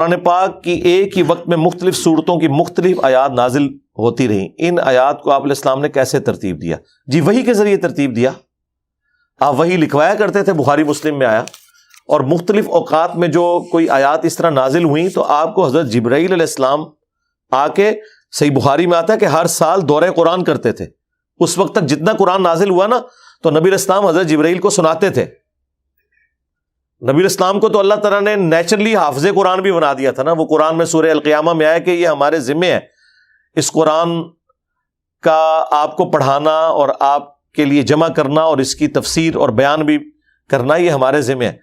قرآن پاک کی ایک ہی وقت میں مختلف صورتوں کی مختلف آیات نازل ہوتی رہیں، ان آیات کو آپ علیہ السلام نے کیسے ترتیب دیا؟ جی وحی کے ذریعے ترتیب دیا۔ آپ وحی لکھوایا کرتے تھے، بخاری مسلم میں آیا، اور مختلف اوقات میں جو کوئی آیات اس طرح نازل ہوئیں تو آپ کو حضرت جبرائیل علیہ السلام آ کے، صحیح بخاری میں آتا ہے کہ ہر سال دورہ قرآن کرتے تھے۔ اس وقت تک جتنا قرآن نازل ہوا نا تو نبی علیہ السلام حضرت جبرائیل کو سناتے تھے۔ نبی علیہ السلام کو تو اللہ تعالیٰ نے نیچرلی حافظ قرآن بھی بنا دیا تھا نا۔ وہ قرآن میں سورہ القیامہ میں آیا کہ یہ ہمارے ذمے ہے، اس قرآن کا آپ کو پڑھانا اور آپ کے لیے جمع کرنا اور اس کی تفسیر اور بیان بھی کرنا، یہ ہمارے ذمے ہے۔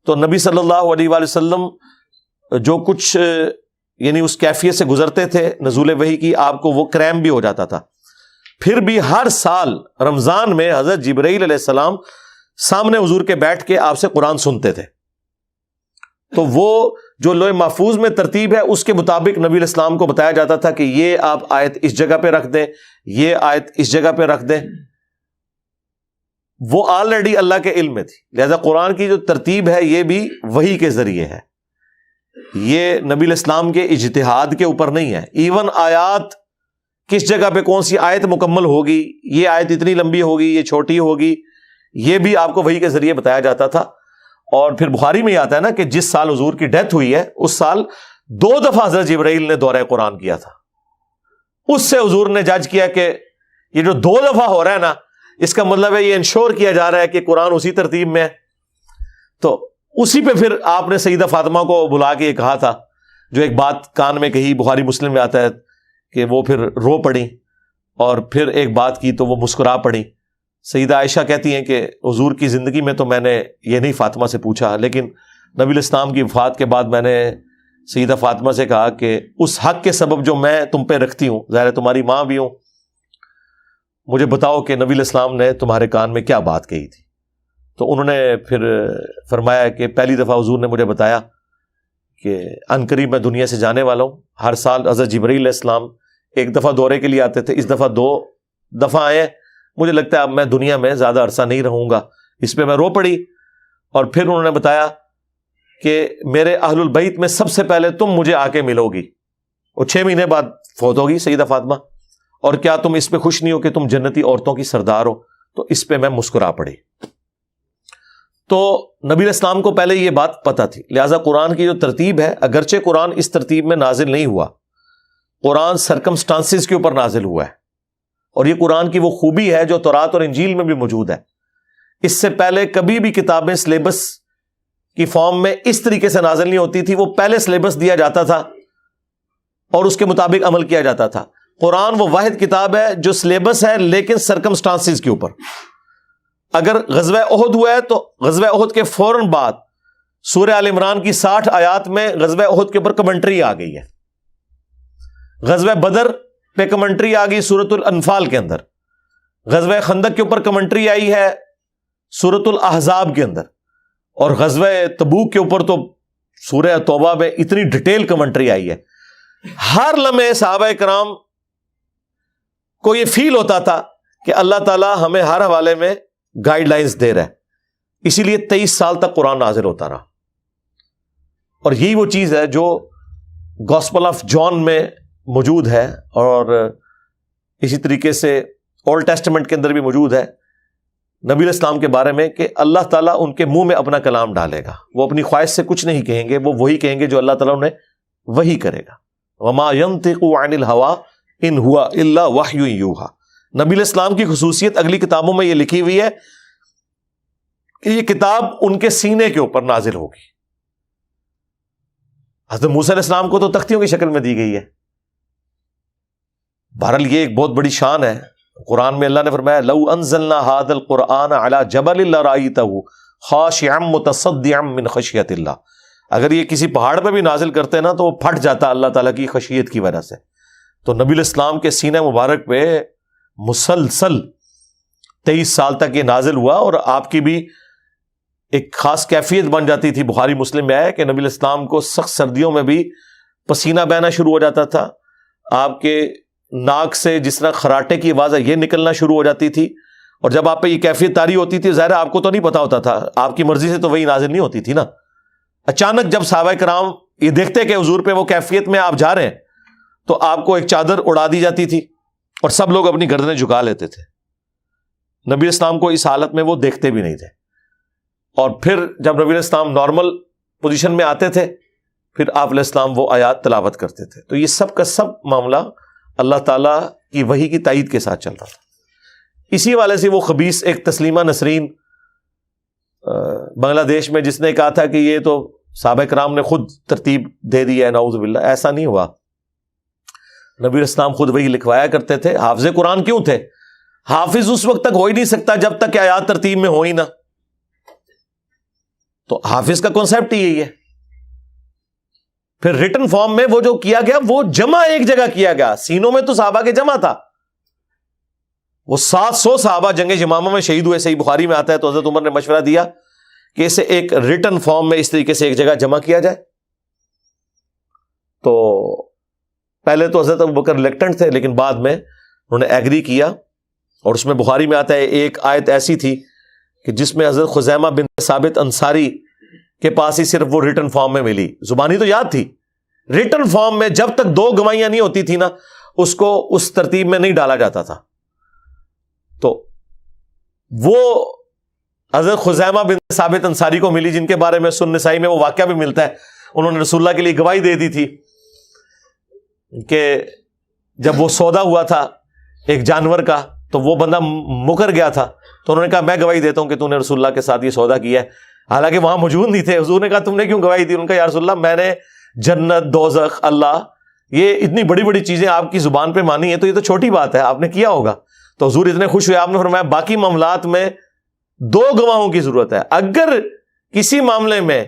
تو نبی صلی اللہ علیہ وآلہ وسلم جو کچھ یعنی اس کیفیت سے گزرتے تھے نزول وحی کی، آپ کو وہ کریم بھی ہو جاتا تھا۔ پھر بھی ہر سال رمضان میں حضرت جبرائیل علیہ السلام سامنے حضور کے بیٹھ کے آپ سے قرآن سنتے تھے۔ تو وہ جو لوح محفوظ میں ترتیب ہے اس کے مطابق نبی علیہ السلام کو بتایا جاتا تھا کہ یہ آپ آیت اس جگہ پہ رکھ دیں، یہ آیت اس جگہ پہ رکھ دیں۔ وہ آلریڈی اللہ کے علم میں تھی، لہذا قرآن کی جو ترتیب ہے یہ بھی وحی کے ذریعے ہے، یہ نبی علیہ السلام کے اجتہاد کے اوپر نہیں ہے۔ ایون آیات کس جگہ پہ کون سی آیت مکمل ہوگی، یہ آیت اتنی لمبی ہوگی، یہ چھوٹی ہوگی، یہ بھی آپ کو وحی کے ذریعے بتایا جاتا تھا۔ اور پھر بخاری میں یہ آتا ہے نا کہ جس سال حضور کی ڈیتھ ہوئی ہے اس سال 2 دفعہ حضرت جبرائیل نے دورہ قرآن کیا تھا۔ اس سے حضور نے جج کیا کہ یہ جو 2 دفعہ ہو رہا ہے نا، اس کا مطلب ہے یہ انشور کیا جا رہا ہے کہ قرآن اسی ترتیب میں ہے۔ تو اسی پہ پھر آپ نے سیدہ فاطمہ کو بلا کے یہ کہا تھا، جو ایک بات کان میں کہی، بخاری مسلم میں آتا ہے کہ وہ پھر رو پڑی، اور پھر ایک بات کی تو وہ مسکرا پڑی۔ سیدہ عائشہ کہتی ہیں کہ حضور کی زندگی میں تو میں نے یہ نہیں فاطمہ سے پوچھا، لیکن نبی علیہ السلام کی وفات کے بعد میں نے سیدہ فاطمہ سے کہا کہ اس حق کے سبب جو میں تم پہ رکھتی ہوں، ظاہر ہے تمہاری ماں بھی ہوں، مجھے بتاؤ کہ نبی علیہ السلام نے تمہارے کان میں کیا بات کہی تھی۔ تو انہوں نے پھر فرمایا کہ پہلی دفعہ حضور نے مجھے بتایا کہ عنقریب میں دنیا سے جانے والا ہوں۔ ہر سال حضرت جبرائیل علیہ السلام ایک دفعہ دورے کے لیے آتے تھے، اس دفعہ 2 دفعہ آئے، مجھے لگتا ہے اب میں دنیا میں زیادہ عرصہ نہیں رہوں گا۔ اس پہ میں رو پڑی، اور پھر انہوں نے بتایا کہ میرے اہل البیت میں سب سے پہلے تم مجھے آ کے ملو گی، اور 6 مہینے بعد فوت ہوگی سیدہ فاطمہ، اور کیا تم اس پہ خوش نہیں ہو کہ تم جنتی عورتوں کی سردار ہو؟ تو اس پہ میں مسکرا پڑی۔ تو نبی علیہ السلام کو پہلے یہ بات پتہ تھی، لہٰذا قرآن کی جو ترتیب ہے، اگرچہ قرآن اس ترتیب میں نازل نہیں ہوا، قرآن سرکمسٹانسز کے اوپر نازل ہوا ہے، اور یہ قرآن کی وہ خوبی ہے جو تورات اور انجیل میں بھی موجود ہے۔ اس سے پہلے کبھی بھی کتابیں سلیبس کی فارم میں اس طریقے سے نازل نہیں ہوتی تھی، وہ پہلے سلیبس دیا جاتا تھا اور اس کے مطابق عمل کیا جاتا تھا۔ قرآن وہ واحد کتاب ہے جو سلیبس ہے لیکن سرکمسٹانسز کے اوپر۔ اگر غزوہ احد ہوا ہے تو غزوہ احد کے فوراً بعد سورہ آل عمران کی 60 آیات میں غزوہ احد کے اوپر کمنٹری آ گئی ہے۔ غزوہ بدر پہ کمنٹری آ گئی سورۃ الانفال کے اندر، غزوہ خندق کے اوپر کمنٹری آئی ہے سورۃ الاحزاب کے اندر، اور غزوہ تبوک کے اوپر تو سورہ توبہ میں اتنی ڈیٹیل کمنٹری آئی ہے۔ ہر لمحے صحابہ کرام کو یہ فیل ہوتا تھا کہ اللہ تعالیٰ ہمیں ہر حوالے میں گائیڈ لائنز دے رہا ہے، اسی لیے 23 سال تک قرآن نازل ہوتا رہا۔ اور یہی وہ چیز ہے جو گاسپل آف جان میں موجود ہے، اور اسی طریقے سے اولڈ ٹیسٹمنٹ کے اندر بھی موجود ہے نبی علیہ السلام کے بارے میں کہ اللہ تعالیٰ ان کے منہ میں اپنا کلام ڈالے گا، وہ اپنی خواہش سے کچھ نہیں کہیں گے، وہ وہی کہیں گے جو اللہ تعالیٰ انہیں وہی کرے گا۔ وما ينطق عن الهوى ان هو الا وحی یوحى۔ نبی علیہ السلام کی خصوصیت اگلی کتابوں میں یہ لکھی ہوئی ہے کہ یہ کتاب ان کے سینے کے اوپر نازل ہوگی۔ حضرت موسیٰ علیہ السلام کو تو تختیوں کی شکل میں دی گئی ہے۔ بہرحال یہ ایک بہت بڑی شان ہے۔ قرآن میں اللہ نے فرمایا لو انزلنا هذا القرآن على جبل لرأيته خاشعا متصدعا من خشیۃ اللہ۔ اگر یہ کسی پہاڑ پہ بھی نازل کرتے نا تو وہ پھٹ جاتا اللہ تعالیٰ کی خشیت کی وجہ سے۔ تو نبی علیہ السلام کے سینہ مبارک پہ مسلسل 23 سال تک یہ نازل ہوا، اور آپ کی بھی ایک خاص کیفیت بن جاتی تھی۔ بخاری مسلم میں ہے کہ نبی علیہ السلام کو سخت سردیوں میں بھی پسینہ بہنا شروع ہو جاتا تھا، آپ کے ناک سے جس طرح خراٹے کی آواز ہے یہ نکلنا شروع ہو جاتی تھی، اور جب آپ پہ یہ کیفیت طاری ہوتی تھی ظاہر آپ کو تو نہیں پتا ہوتا تھا، آپ کی مرضی سے تو وہی نازل نہیں ہوتی تھی نا۔ اچانک جب صحابہ کرام یہ دیکھتے کہ حضور پہ وہ کیفیت میں آپ جا رہے ہیں تو آپ کو ایک چادر اڑا دی جاتی تھی اور سب لوگ اپنی گردنیں جھکا لیتے تھے. نبی اسلام کو اس حالت میں وہ دیکھتے بھی نہیں تھے. اور پھر جب نبی اسلام نارمل پوزیشن میں آتے تھے پھر آپ علیہ السلام وہ آیات تلاوت کرتے تھے. تو یہ سب کا سب معاملہ اللہ تعالیٰ کی وحی کی تائید کے ساتھ چل رہا تھا. اسی والے سے وہ خبیث ایک تسلیمہ نسرین بنگلہ دیش میں جس نے کہا تھا کہ یہ تو صحابہ کرام نے خود ترتیب دے دی ہے، نعوذ باللہ. ایسا نہیں ہوا. نبی اسلام خود وہی لکھوایا کرتے تھے. حافظ قرآن کیوں تھے؟ حافظ اس وقت تک ہو ہی نہیں سکتا جب تک کہ آیات ترتیب میں ہو ہی نہ. تو حافظ کا کانسیپٹ ہی یہی ہے. پھر ریٹن فارم میں وہ جو کیا گیا وہ جمع ایک جگہ کیا گیا. سینوں میں تو صحابہ کے جمع تھا. وہ 700 صحابہ جنگ یمامہ میں شہید ہوئے، صحیح بخاری میں آتا ہے. تو حضرت عمر نے مشورہ دیا کہ اسے ایک ریٹن فارم میں اس طریقے سے ایک جگہ جمع کیا جائے. تو پہلے تو حضرت ابوبکر ریلیکٹنٹ تھے لیکن بعد میں انہوں نے ایگری کیا. اور اس میں بخاری میں آتا ہے ایک آیت ایسی تھی کہ جس میں حضرت خزیمہ بن ثابت انصاری کے پاس ہی صرف وہ ریٹن فارم میں ملی. زبانی تو یاد تھی، ریٹن فارم میں جب تک 2 گواہیاں نہیں ہوتی تھی نا اس کو اس ترتیب میں نہیں ڈالا جاتا تھا. تو وہ حضرت خزیمہ بن ثابت انصاری کو ملی جن کے بارے میں سنن نسائی میں وہ واقعہ بھی ملتا ہے. انہوں نے رسول اللہ کے لیے گواہی دے دی تھی کہ جب وہ سودا ہوا تھا ایک جانور کا تو وہ بندہ مکر گیا تھا تو انہوں نے کہا میں گواہی دیتا ہوں کہ تم نے رسول اللہ کے ساتھ یہ سودا کیا ہے. حالانکہ وہاں موجود نہیں تھے. حضور نے کہا تم نے کیوں گواہی دی؟ ان کا یا رسول اللہ میں نے جنت، دوزخ، اللہ، یہ اتنی بڑی بڑی چیزیں آپ کی زبان پہ مانی ہیں تو یہ تو چھوٹی بات ہے، آپ نے کیا ہوگا. تو حضور اتنے خوش ہوئے، آپ نے فرمایا باقی معاملات میں 2 گواہوں کی ضرورت ہے. اگر کسی معاملے میں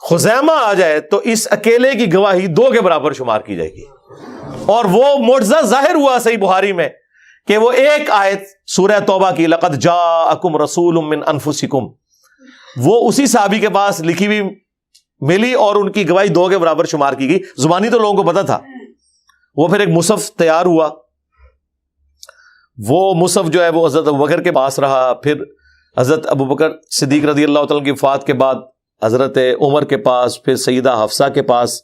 خزیمہ آ جائے تو اس اکیلے کی گواہی 2 کے برابر شمار کی جائے گی. اور وہ معجزہ ظاہر ہوا صحیح بخاری میں کہ وہ ایک آیت سورہ توبہ کی لقد جاءکم رسول من انفسکم وہ اسی صحابی کے پاس لکھی ہوئی ملی اور ان کی گواہی 2 کے برابر شمار کی گئی. زبانی تو لوگوں کو پتا تھا. وہ پھر ایک مصحف تیار ہوا. وہ مصحف جو ہے وہ حضرت ابوبکر کے پاس رہا. پھر حضرت ابوبکر صدیق رضی اللہ تعالیٰ کی وفات کے بعد حضرت عمر کے پاس، پھر سیدہ حفصہ کے پاس.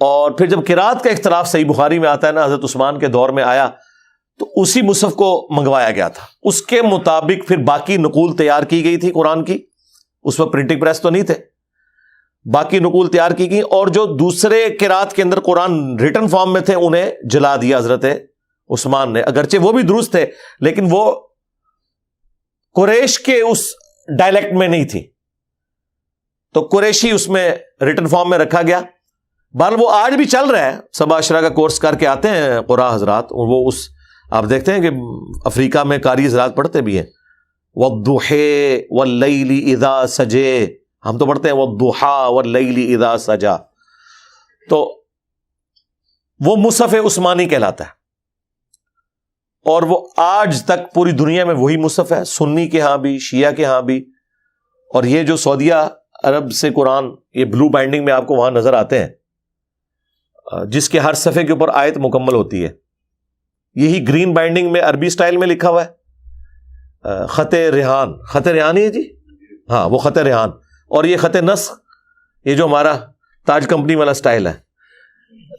اور پھر جب قرات کا اختلاف صحیح بخاری میں آتا ہے نا حضرت عثمان کے دور میں آیا تو اسی مصحف کو منگوایا گیا تھا. اس کے مطابق پھر باقی نقول تیار کی گئی تھی قرآن کی. اس وقت پرنٹنگ پریس تو نہیں تھے. باقی نقول تیار کی گئی اور جو دوسرے قرات کے اندر قرآن ریٹن فارم میں تھے انہیں جلا دیا حضرت عثمان نے. اگرچہ وہ بھی درست تھے لیکن وہ قریش کے اس ڈائلیکٹ میں نہیں تھی تو قریشی اس میں ریٹن فارم میں رکھا گیا. بہرحال وہ آج بھی چل رہا ہے. سبا عشرہ کا کورس کر کے آتے ہیں قرآن حضرات. وہ اس آپ دیکھتے ہیں کہ افریقہ میں قاری حضرات پڑھتے بھی ہیں وَالضُّحَىٰ وَاللَّيْلِ إِذَا سَجَىٰ. ہم تو پڑھتے ہیں وَالضُّحَىٰ وَاللَّيْلِ إِذَا سَجَىٰ. تو وہ مصحف عثمانی کہلاتا ہے اور وہ آج تک پوری دنیا میں وہی مصحف ہے، سنی کے ہاں بھی، شیعہ کے ہاں بھی. اور یہ جو سعودیہ عرب سے قرآن یہ بلو بائنڈنگ میں آپ کو وہاں نظر آتے ہیں جس کے ہر صفحے کے اوپر آیت مکمل ہوتی ہے. یہی گرین بائنڈنگ میں عربی سٹائل میں لکھا ہوا ہے خط ریحان. خط ریحان ہی ہے جی، ہاں وہ خط ریحان. اور یہ خط نسخ یہ جو ہمارا تاج کمپنی والا سٹائل ہے.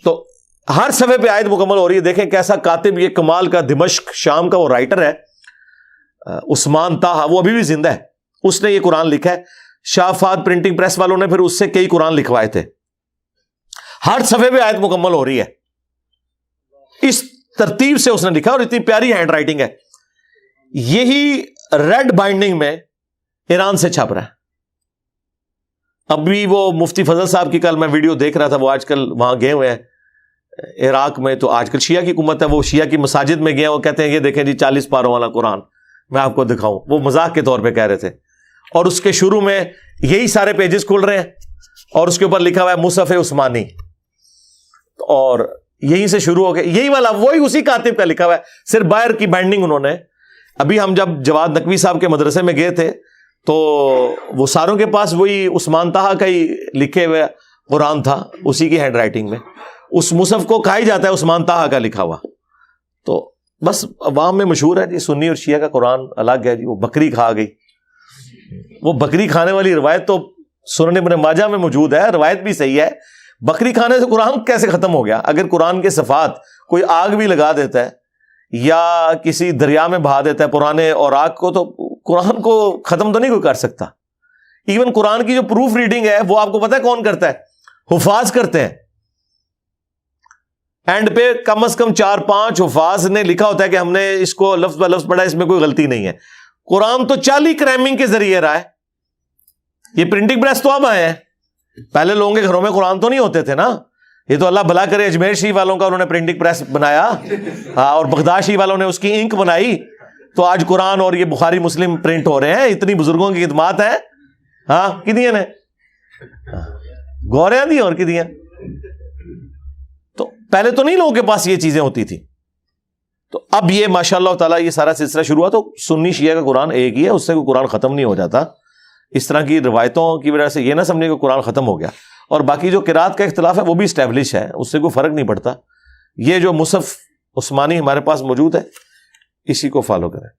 تو ہر صفحے پہ آیت مکمل ہو رہی ہے. دیکھیں کیسا کاتب، یہ کمال کا دمشق شام کا وہ رائٹر ہے عثمان طاہا، وہ ابھی بھی زندہ ہے. اس نے یہ قرآن لکھا ہے. شاہ فہد پرنٹنگ پریس والوں نے پھر اس سے کئی قرآن لکھوائے تھے. ہر صفحے پہ آیت مکمل ہو رہی ہے. اس ترتیب سے اس نے لکھا اور اتنی پیاری ہینڈ رائٹنگ ہے. یہی ریڈ بائنڈنگ میں ایران سے چھپ رہا ہے. ابھی وہ مفتی فضل صاحب کی کل میں ویڈیو دیکھ رہا تھا، وہ آج کل وہاں گئے ہوئے ہیں عراق میں. تو آج کل شیعہ کی حکومت ہے، وہ شیعہ کی مساجد میں گئے، وہ کہتے ہیں یہ دیکھیں جی 40 پاروں والا قرآن میں آپ کو دکھاؤں. وہ مذاق کے طور پہ کہہ رہے تھے. اور اس کے شروع میں یہی سارے پیجز کھل رہے ہیں اور اس کے اوپر لکھا ہوا ہے مصحف عثمانی. اور یہیں سے شروع ہو گیا. یہی والا وہی اسی کاتب کا لکھا ہوا ہے، صرف باہر کی بائنڈنگ انہوں نے. ابھی ہم جب جواد نقوی صاحب کے مدرسے میں گئے تھے تو وہ ساروں کے پاس وہی عثمان طاہا کا ہی لکھے ہوئے قرآن تھا، اسی کی ہینڈ رائٹنگ میں. اس مصحف کو کہا ہی جاتا ہے عثمان طاہا کا لکھا ہوا. تو بس عوام میں مشہور ہے جی سنی اور شیعہ کا قرآن الگ ہے جی. وہ بکری کھا گئی، وہ بکری کھانے والی روایت تو سنن ابن ماجہ میں موجود ہے، روایت بھی صحیح ہے، بکری کھانے سے قرآن کیسے ختم ہو گیا؟ اگر قرآن کے صفات کوئی آگ بھی لگا دیتا ہے یا کسی دریا میں بہا دیتا ہے پرانے اوراق کو، تو قرآن کو ختم تو نہیں کوئی کر سکتا۔ ایون قرآن کی جو پروف ریڈنگ ہے وہ آپ کو پتہ ہے کون کرتا ہے؟ حفاظ کرتے ہیں۔ اینڈ پہ کم از کم 4-5 حفاظ نے لکھا ہوتا ہے کہ ہم نے اس کو لفظ بہ لفظ پڑھا، اس میں کوئی غلطی نہیں ہے۔ قرآن تو 40 کریمنگ کے ذریعے رہا ہے۔ یہ پرنٹنگ پریس تو اب آئے ہیں، پہلے لوگوں کے گھروں میں قرآن تو نہیں ہوتے تھے نا۔ یہ تو اللہ بھلا کرے اجمیر شریف والوں کا انہوں نے پرنٹنگ پریس بنایا، اور بغداد شریف والوں نے اس کی انک بنائی، تو آج قرآن اور یہ بخاری مسلم پرنٹ ہو رہے ہیں۔ اتنی بزرگوں کی خدمات ہیں، ہاں کتنی نے گوریاں دی اور کتنی۔ تو پہلے تو نہیں لوگوں کے پاس یہ چیزیں ہوتی تھی۔ تو اب یہ ماشاء اللہ تعالیٰ یہ سارا سلسلہ شروع ہوا۔ تو سنی شیعہ کا قرآن ایک ہی ہے، اس سے کوئی قرآن ختم نہیں ہو جاتا۔ اس طرح کی روایتوں کی وجہ سے یہ نہ سمجھے کہ قرآن ختم ہو گیا۔ اور باقی جو قرات کا اختلاف ہے وہ بھی اسٹیبلش ہے، اس سے کوئی فرق نہیں پڑتا۔ یہ جو مصحف عثمانی ہمارے پاس موجود ہے، اسی کو فالو کریں۔